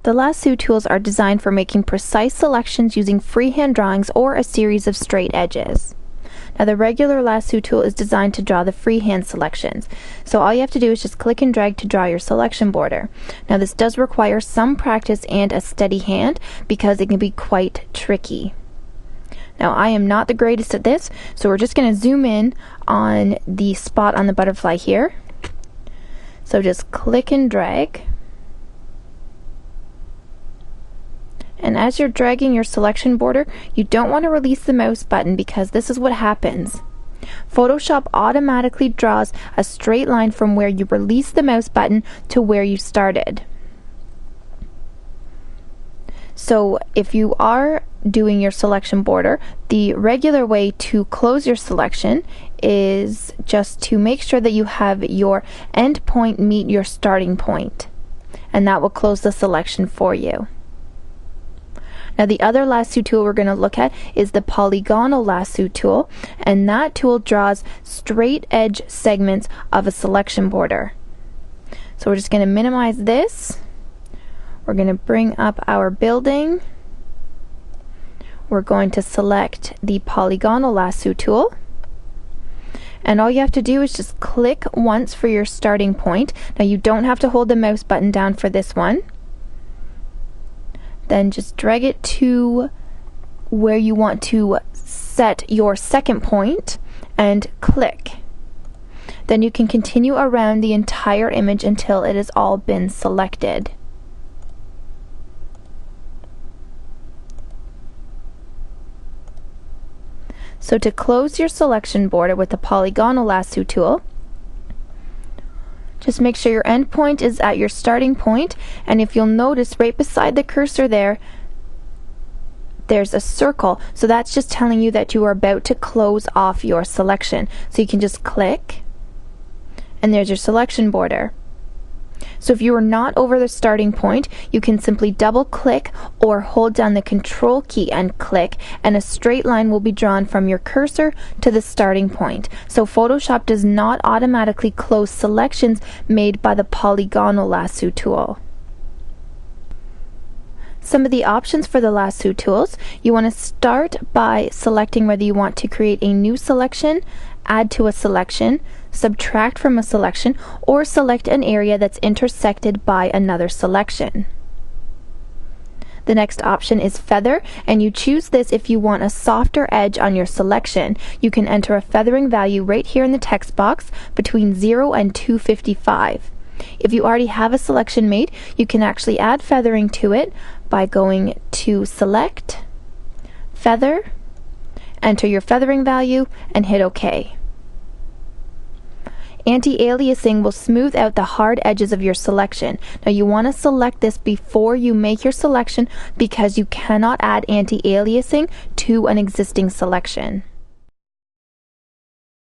The lasso tools are designed for making precise selections using freehand drawings or a series of straight edges. Now the regular lasso tool is designed to draw the freehand selections. So all you have to do is just click and drag to draw your selection border. Now this does require some practice and a steady hand because it can be quite tricky. Now I am not the greatest at this, so we're just going to zoom in on the spot on the butterfly here. So just click and drag. And as you're dragging your selection border, you don't want to release the mouse button because this is what happens. Photoshop automatically draws a straight line from where you release the mouse button to where you started. So if you are doing your selection border, the regular way to close your selection is just to make sure that you have your end point meet your starting point, and that will close the selection for you. Now the other lasso tool we're going to look at is the polygonal lasso tool, and that tool draws straight edge segments of a selection border. So we're just going to minimize this. We're going to bring up our building. We're going to select the polygonal lasso tool. And all you have to do is just click once for your starting point. Now you don't have to hold the mouse button down for this one. Then just drag it to where you want to set your second point and click. Then you can continue around the entire image until it has all been selected. So to close your selection border with the polygonal lasso tool, just make sure your end point is at your starting point, and if you'll notice right beside the cursor there's a circle, so that's just telling you that you are about to close off your selection. So you can just click, and there's your selection border. So if you are not over the starting point, you can simply double click or hold down the Control key and click, and a straight line will be drawn from your cursor to the starting point. So Photoshop does not automatically close selections made by the polygonal lasso tool. Some of the options for the lasso tools: you want to start by selecting whether you want to create a new selection, add to a selection, subtract from a selection, or select an area that's intersected by another selection. The next option is feather, and you choose this if you want a softer edge on your selection. You can enter a feathering value right here in the text box between 0 and 255. If you already have a selection made, you can actually add feathering to it by going to Select, Feather, enter your feathering value, and hit OK. Anti-aliasing will smooth out the hard edges of your selection. Now you want to select this before you make your selection because you cannot add anti-aliasing to an existing selection.